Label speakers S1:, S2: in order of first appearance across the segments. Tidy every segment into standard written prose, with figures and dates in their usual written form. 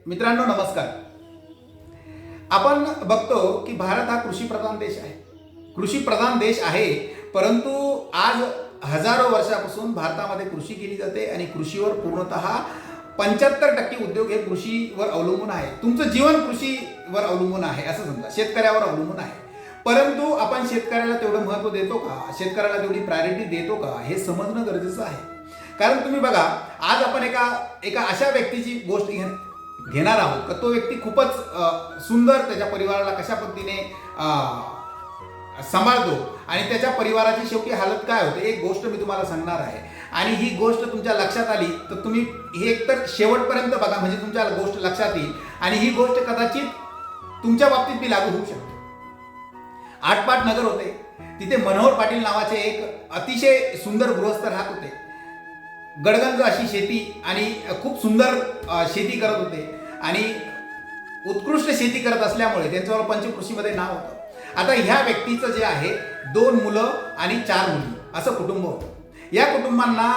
S1: मित्रांनो नमस्कार. आपण बघतो की भारत हा कृषीप्रधान देश आहे. कृषीप्रधान देश आहे, परंतु आज हजारो वर्षापासून भारतामध्ये कृषी केली जाते आणि कृषीवर पूर्णतः 75% उद्योग हे कृषीवर अवलंबून आहे. तुमचं जीवन कृषीवर अवलंबून आहे असं समजा, शेतकऱ्यावर अवलंबून आहे. परंतु आपण शेतकऱ्याला तेवढं महत्त्व देतो का, शेतकऱ्याला तेवढी प्रायोरिटी देतो का, हे समजणं गरजेचं आहे. कारण तुम्ही बघा, आज आपण एका अशा व्यक्तीची गोष्ट घेणार आहोत का तो व्यक्ती खूपच सुंदर त्याच्या परिवाराला कशा पद्धतीने सांभाळतो आणि त्याच्या परिवाराची शेवटी हालत काय होते. एक गोष्ट मी तुम्हाला सांगणार आहे आणि ही गोष्ट तुमच्या लक्षात आली तर तुम्ही हे एकतर शेवटपर्यंत बघा, म्हणजे तुमच्या गोष्ट लक्षात येईल आणि ही गोष्ट कदाचित तुमच्या बाबतीत बी लागू होऊ शकते. आटपाट नगर होते, तिथे मनोहर पाटील नावाचे एक अतिशय सुंदर गृहस्थ राहत होते. गडगंज अशी शेती आणि खूप सुंदर शेती करत होते आणि उत्कृष्ट शेती करत असल्यामुळे त्यांच्यावर पंचकृषीमध्ये नाव होतं. आता ह्या व्यक्तीचं जे आहे 2 मुलं आणि 4 मुली असं कुटुंब होतं. या कुटुंबांना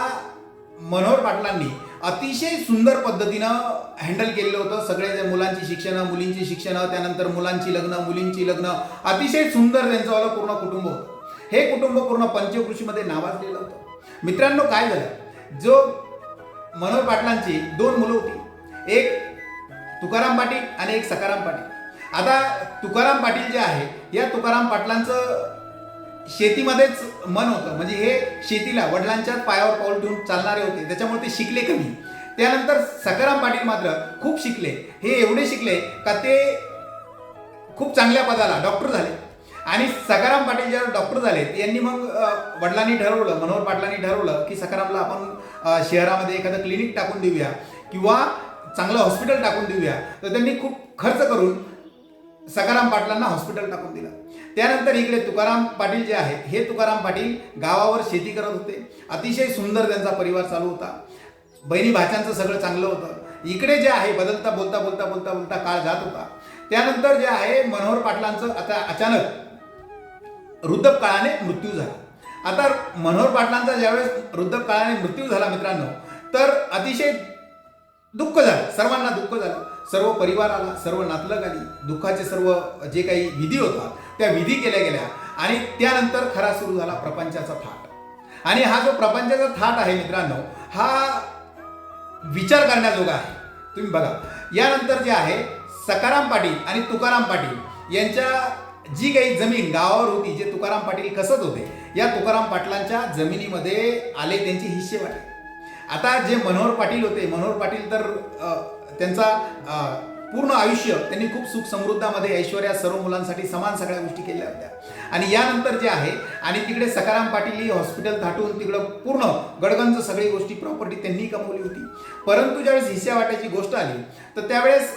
S1: मनोहर पाटलांनी अतिशय सुंदर पद्धतीनं हँडल केलेलं होतं. सगळे मुलांची शिक्षणं, मुलींची शिक्षणं, त्यानंतर मुलांची लग्न, मुलींची लग्न, अतिशय सुंदर त्यांचं पूर्ण कुटुंब होतं. हे कुटुंब पूर्ण पंचकृषीमध्ये नावाजलेलं होतं. मित्रांनो काय झालं, जो मनोहर पाटलांची 2 मुलं होती, एक तुकाराम पाटील आणि एक सखाराम पाटील. आता तुकाराम पाटील जे आहे, या तुकाराम पाटलांचं शेतीमध्येच मन होतं, म्हणजे हे शेतीला वडिलांच्याच पायावर पाऊल ठेवून चालणारे होते, त्याच्यामुळे ते शिकले कमी. त्यानंतर सखाराम पाटील मात्र खूप शिकले. हे एवढे शिकले का ते खूप चांगल्या पदाला डॉक्टर झाले. आणि सखाराम पाटील ज्यावेळी डॉक्टर झाले, यांनी मग वडिलांनी ठरवलं, मनोहर पाटलांनी ठरवलं की सखारामला आपण शहरामध्ये एखादं क्लिनिक टाकून देऊया किंवा चांगलं हॉस्पिटल टाकून देऊया. तर त्यांनी खूप खर्च करून सखाराम पाटलांना हॉस्पिटल टाकून दिलं. त्यानंतर इकडे तुकाराम पाटील जे आहेत, हे तुकाराम पाटील गावावर शेती करत होते. अतिशय सुंदर त्यांचा परिवार चालू होता. बहिणी भाच्यांचं सगळं चांगलं होतं. इकडे जे आहे बोलता बोलता काळ जात होता. त्यानंतर जे आहे मनोहर पाटलांचं आता अचानक वृद्धकाळाने मृत्यू झाला. आता मनोहर पाटलांचा ज्यावेळेस वृद्धकाळाने मृत्यू झाला मित्रांनो, तर अतिशय दुःख झालं, सर्वांना दुःख झालं. सर्व परिवार आला, सर्व नातलग आली, दुःखाचे सर्व जे काही विधी होता त्या विधी केल्या गेल्या आणि त्यानंतर खरा सुरू झाला प्रपंचाचा थाट. आणि हा जो प्रपंचाचा थाट आहे मित्रांनो, हा विचार करण्याजोगा आहे. तुम्ही बघा, यानंतर जे आहे सखाराम पाटील आणि तुकाराम पाटील यांच्या जी काही जमीन गावावर होती, जे तुकाराम पाटील कसत होते, या तुकाराम पाटलांच्या जमिनीमध्ये आले त्यांचे हिस्से वाटले. आता जे मनोहर पाटील होते, मनोहर पाटील तर त्यांचा पूर्ण आयुष्य त्यांनी खूप सुख समृद्धामध्ये ऐश्वर्या सर्व मुलांसाठी समान सगळ्या गोष्टी केल्या होत्या. आणि यानंतर जे आहे आणि तिकडे सखाराम पाटील ही हॉस्पिटल थाटून तिकडं पूर्ण गडगंज सगळी गोष्टी प्रॉपर्टी त्यांनी कमवली होती. परंतु ज्यावेळेस हिस्सा वाटायची गोष्ट आली तर त्यावेळेस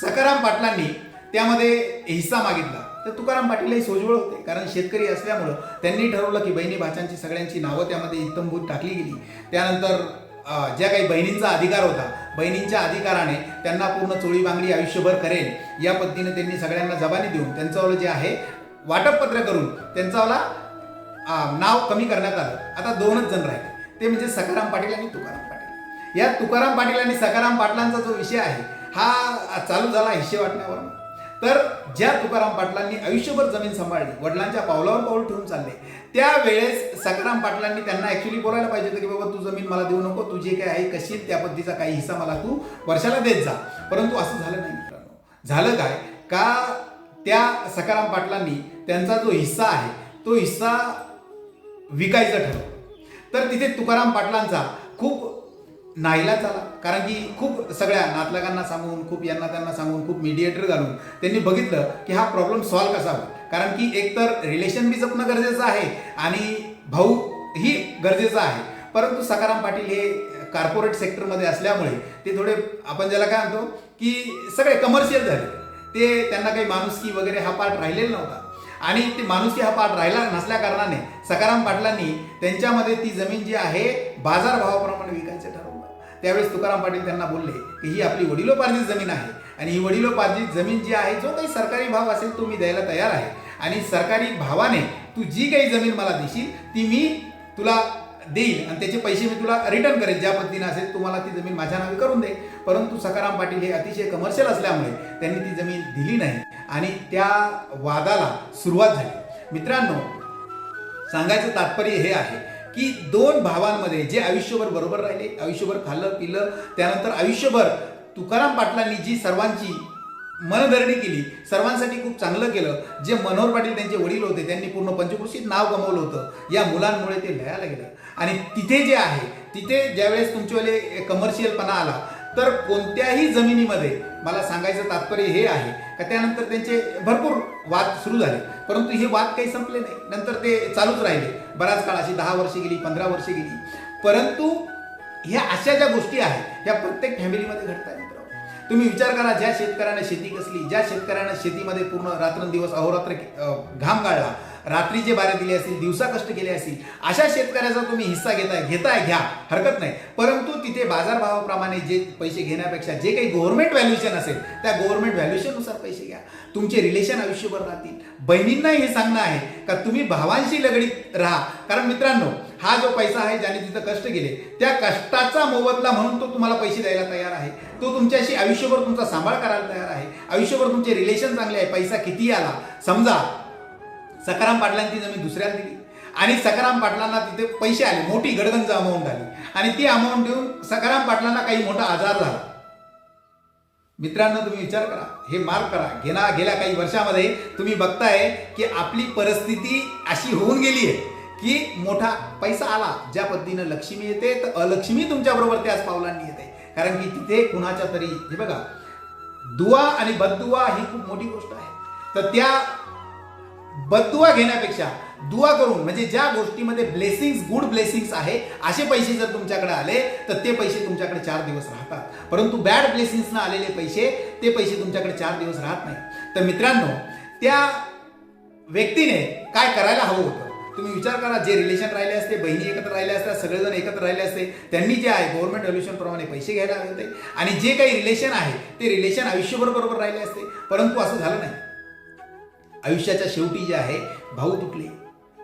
S1: सखाराम पाटलांनी त्यामध्ये हिस्सा मागितला. तर तुकाराम पाटील हे सोजवळ होते, कारण शेतकरी असल्यामुळं त्यांनी ठरवलं की बहिणी भाच्यांची सगळ्यांची नावं त्यामध्ये इत्तमभूत टाकली गेली. त्यानंतर ज्या काही बहिणींचा अधिकार होता, बहिणींच्या अधिकाराने त्यांना पूर्ण चोळी बांगडी आयुष्यभर करेल या पद्धतीने त्यांनी सगळ्यांना जबानी देऊन त्यांचं जे आहे वाटपपत्र करून त्यांचावाला नाव कमी करण्यात आलं. आता 2च जण राहिले, ते म्हणजे सखाराम पाटील आणि तुकाराम पाटील. या तुकाराम पाटील आणि सखाराम पाटलांचा जो विषय आहे हा चालू झाला हिस्से वाटण्यावर. तर ज्या तुकाराम पाटलांनी आयुष्यभर जमीन सांभाळली, वडिलांच्या पावलावर पाऊल ठेवून चालले, त्यावेळेस सखाराम पाटलांनी त्यांना ॲक्च्युली बोलायला पाहिजे होतं की बाबा तू जमीन मला देऊ नको, तू जे काय आहे कशील त्या पद्धतीचा काही हिस्सा मला तू वर्षाला देत जा. परंतु असं झालं नाही मित्रांनो. झालं काय का, त्या सखाराम पाटलांनी त्यांचा जो हिस्सा आहे तो हिस्सा विकायचं ठरवलं. तर तिथे तुकाराम पाटलांचा खूप नाईलाज झाला, कारण की खूप सगळ्या नातलगांना सांगून, खूप यांना त्यांना सांगून, खूप मीडिएटर घालून त्यांनी बघितलं की हा प्रॉब्लेम सॉल्व्ह कसा होईल. कारण की एकतर रिलेशन बी जपणं गरजेचं आहे आणि भाऊ ही गरजेचं आहे. परंतु सखाराम पाटील हे कॉर्पोरेट सेक्टरमध्ये असल्यामुळे ते थोडे आपण ज्याला काय म्हणतो की सगळे कमर्शियल झाले. ते त्यांना काही माणुसकी वगैरे हा पार्ट राहिलेला नव्हता आणि ते माणुसकी हा पार्ट राहिला नसल्या कारणाने सखाराम पाटलांनी त्यांच्यामध्ये ती जमीन जी आहे बाजारभावाप्रमाणे विकायचं ठरवलं. त्यावेळेस तुकाराम पाटील त्यांना बोलले की ही आपली वडिलोपार्जित जमीन आहे आणि ही वडिलोपार्जित जमीन जी आहे, जो काही सरकारी भाव असेल तो मी द्यायला तयार आहे आणि सरकारी भावाने तू जी काही जमीन मला देशील ती मी तुला देईल आणि त्याचे पैसे मी तुला रिटर्न करेल, ज्या पद्धतीने असेल तुम्हाला ती जमीन माझ्या नावे करून दे. परंतु सखाराम पाटील हे अतिशय कमर्शियल असल्यामुळे त्यांनी ती जमीन दिली नाही आणि त्या वादाला सुरुवात झाली. मित्रांनो, सांगायचं तात्पर्य हे आहे की दोन भावांमध्ये जे आयुष्यभर बरोबर राहिले, आयुष्यभर खाल्लं पिलं, त्यानंतर आयुष्यभर तुकाराम पाटलांनी जी सर्वांची मनधरणी केली, सर्वांसाठी खूप चांगलं केलं. जे मनोहर पाटील त्यांचे वडील होते, त्यांनी पूर्ण पंचक्रोशीत नाव गमावलं होतं, या मुलांमुळे ते लयाला गेलं. आणि तिथे जे आहे, तिथे ज्यावेळेस तुमच्यावाले कमर्शियलपणा आला तर कोणत्याही जमिनीमध्ये मला सांगायचं तात्पर्य हे आहे का त्यानंतर त्यांचे भरपूर वाद सुरू झाले, परंतु हे वाद काही संपले नाही. नंतर ते चालूच राहिले बराच काळ, अशी 10 वर्षे गेली, 15 वर्षे गेली. परंतु ह्या अशा ज्या गोष्टी आहेत ह्या प्रत्येक फॅमिलीमध्ये घडतात. तुम्ही विचार करा, ज्या शेतकऱ्याने शेती कसली, ज्या शेतकऱ्याने शेतीमध्ये पूर्ण रात्रंदिवस अहोरात्र घाम गाळला, रात्रीचे बारे दिले असतील, दिवसा कष्ट केले असतील, अशा शेतकऱ्याचा तुम्ही हिस्सा घेताय घ्या, हरकत नाही. परंतु तिथे बाजारभावाप्रमाणे जे पैसे घेण्यापेक्षा जे काही गव्हर्नमेंट व्हॅल्युएशन असेल त्या गव्हर्नमेंट व्हॅल्युएशननुसार पैसे घ्या. तुमचे रिलेशन आयुष्यभर राहतील. बहिणींना हे सांगणं आहे का तुम्ही भावांशी लगडीत राहा. कारण मित्रांनो, हा जो पैसा आहे ज्याने तिथं कष्ट केले, त्या कष्टाचा मोबदला म्हणून तो तुम्हाला पैसे द्यायला तयार आहे. तो तुमच्याशी आयुष्यभर तुमचा सांभाळ करायला तयार आहे. आयुष्यभर तुमचे रिलेशन चांगले आहे. पैसा किती आला, समजा सखाराम पाटलांची जमीन दुसऱ्याला दिली आणि सखाराम पाटलांना तिथे पैसे आले, मोठी गडगंज अमाऊंट आली आणि ती अमाऊंट देऊन सखाराम पाटलांना काही मोठा आजार झाला. मित्रांनो, तुम्ही विचार करा, हे मार्क करा. गेल्या काही वर्षामध्ये तुम्ही बघताय की आपली परिस्थिती अशी होऊन गेली आहे की मोठा पैसा आला, ज्या पद्धतीनं लक्ष्मी येते तर अलक्ष्मी तुमच्याबरोबर त्याच पावलांनी येते. कारण की तिथे कुणाच्या तरी, हे बघा, दुआ आणि बददुआ ही खूप मोठी गोष्ट आहे. तर त्या बददुआ घेण्यापेक्षा दुआ करून, म्हणजे ज्या गोष्टीमध्ये ब्लेसिंग्स, गुड ब्लेसिंग्स आहे, असे पैसे जर तुमच्याकडे आले तर ते पैसे तुमच्याकडे 4 दिवस राहतात. परंतु बॅड ब्लेसिंग्सना आलेले पैसे, ते पैसे तुमच्याकडे 4 दिवस राहत नाही. तर मित्रांनो, त्या व्यक्तीने काय करायला हवं होतं तुम्ही विचार करा. जे रिलेशन राहिले असते, बहिणी एकत्र राहिल्या असतात, सगळेजण एकत्र राहिले असते, त्यांनी जे आहे गव्हर्नमेंट व्हॅल्युएशन प्रमाणे पैसे घ्यायला हवे होते आणि जे काही रिलेशन आहे ते रिलेशन आयुष्यभर बरोबर राहिले असते. परंतु असं झालं नाही. आयुष्याच्या शेवटी जे आहे भाऊ तुटले,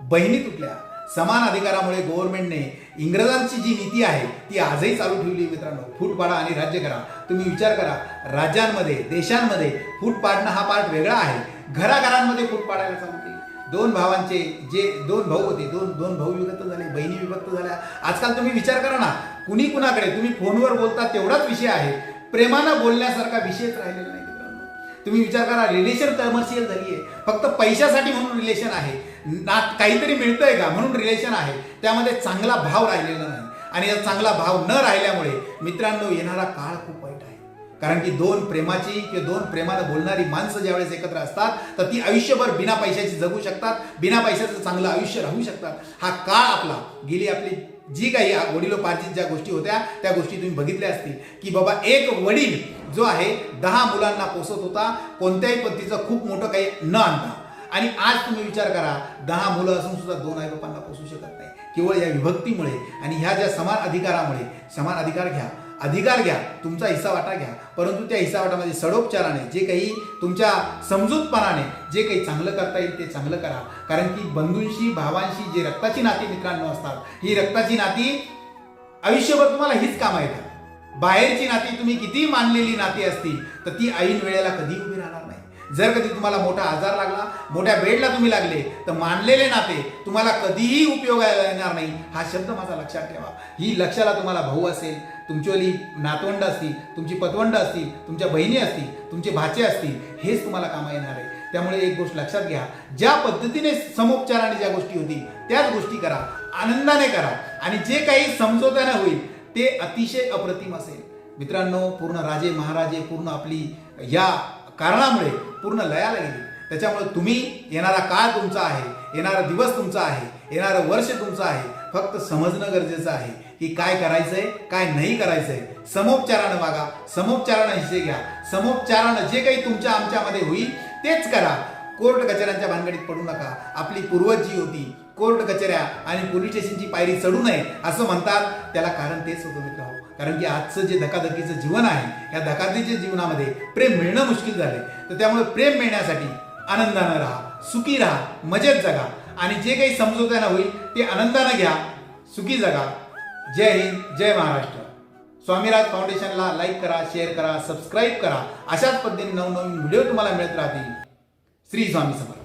S1: बहिणी तुटल्या. समान अधिकारामुळे गव्हर्नमेंटने इंग्रजांची जी नीती आहे ती आजही चालू ठेवली. मित्रांनो, फूट पाडा आणि राज्य करा. तुम्ही विचार करा, राज्यांमध्ये, देशांमध्ये फूट पाडणं हा पार्ट वेगळा आहे. घराघरांमध्ये फूट पाडायला चालू केली. दोन भावांचे जे 2 भाऊ होते, दोन भाऊ विभक्त झाले, बहिणी विभक्त झाल्या. आजकाल तुम्ही विचार करा ना, कुणी कुणाकडे तुम्ही फोनवर बोलता तेवढाच विषय आहे, प्रेमानं बोलण्यासारखा विषयच राहिलेला नाही. तुम्ही विचार करा, रिलेशन कमर्शियल झाली आहे. फक्त पैशासाठी म्हणून रिलेशन आहे, ना काहीतरी मिळतंय का म्हणून रिलेशन आहे. त्यामध्ये चांगला भाव राहिलेला नाही आणि या चांगला भाव न राहिल्यामुळे मित्रांनो येणारा काळ खूप वाईट आहे. कारण की 2 प्रेमाची किंवा 2 प्रेमानं बोलणारी माणसं ज्यावेळेस एकत्र असतात तर ती आयुष्यभर बिना पैशाची जगू शकतात, बिना पैशाचं चांगलं आयुष्य राहू शकतात. हा काळ आपला, गेली आपली जी काही वडिलोपार्जित ज्या गोष्टी होत्या त्या गोष्टी तुम्ही बघितल्या असतील की बाबा एक वडील जो आहे 10 मुलांना पोसत होता, कोणत्याही पद्धतीचं खूप मोठं काही न आणता. आणि आज तुम्ही विचार करा, 10 मुलं असून सुद्धा 2 आई-बापांना पोसू शकत नाही. केवळ या विभक्तीमुळे आणि ह्या ज्या समान अधिकारामुळे. समान अधिकार घ्या, तुमचा हिस्सा वाटा घ्या, परंतु त्या हिस्सा वाटामध्ये सडोपचाराने, जे काही तुमच्या समजूतपणाने जे काही चांगलं करता येईल ते चांगलं करा. कारण की बंधूंशी, भावांशी जे रक्ताची नाती मित्रांनो असतात, ही रक्ताची नाती आयुष्यभर तुम्हाला हीच कामं येतात. बाहेरची नाती तुम्ही किती मानलेली नाती असतील तर ती ऐन वेळेला कधी उभी राहणार नाही. जर कधी तुम्हाला मोठा आजार लागला, मोठ्या बेडला तुम्ही लागले तर मानलेले नाते तुम्हाला कधीही उपयोगाला येणार नाही. हा शब्द माझा लक्षात ठेवा. ही लक्षाला तुम्हाला भाऊ असेल, तुमच्यावाली नातवंड असतील, तुमची पतवंड असतील, तुमच्या बहिणी असतील, तुमचे भाचे असतील, हेच तुम्हाला कामा येणार आहे. त्यामुळे एक गोष्ट लक्षात घ्या, ज्या पद्धतीने समोपचाराने ज्या गोष्टी होतील त्याच गोष्टी करा, आनंदाने करा आणि जे काही समझोत्याने होईल ते अतिशय अप्रतिम असेल. मित्रांनो, पूर्ण राजे महाराजे पूर्ण आपली या कारणामुळे पूर्ण लयाला गेली. त्याच्यामुळे तुम्ही, येणारा काळ तुमचा आहे, येणारा दिवस तुमचा आहे, येणारं वर्ष तुमचं आहे. फक्त समजणं गरजेचं आहे की काय करायचंय, काय नाही करायचंय. समोपचारानं वागा, समोपचारानं हिस्से घ्या, समोपचारानं जे काही तुमच्या आमच्यामध्ये होईल तेच करा. कोर्ट कचऱ्यांच्या भानगडीत पडू नका. आपली पूर्वज जी होती, कोर्ट कचऱ्या आणि पोलीस स्टेशनची पायरी चढू नये असं म्हणतात, त्याला कारण तेच होतं मित्रांनो. कारण की आजचं जे धकाधकीचं जीवन आहे, या धकाधकीच्या जीवनामध्ये प्रेम मिळणं मुश्किल झालंय. तर त्यामुळे प्रेम मिळण्यासाठी आनंदानं राहा, सुखी राहा, मजेत जगा आणि जे काही समझोत्यानं होईल ते आनंदानं घ्या, सुखी जगा. जय हिंद, जय महाराष्ट्र. स्वामीराज फाउंडेशनला लाईक करा, शेअर करा, सबस्क्राईब करा. अशाच पद्धतीने नवनवीन व्हिडिओ तुम्हाला मिळत राहतील. श्री स्वामी समर्थ.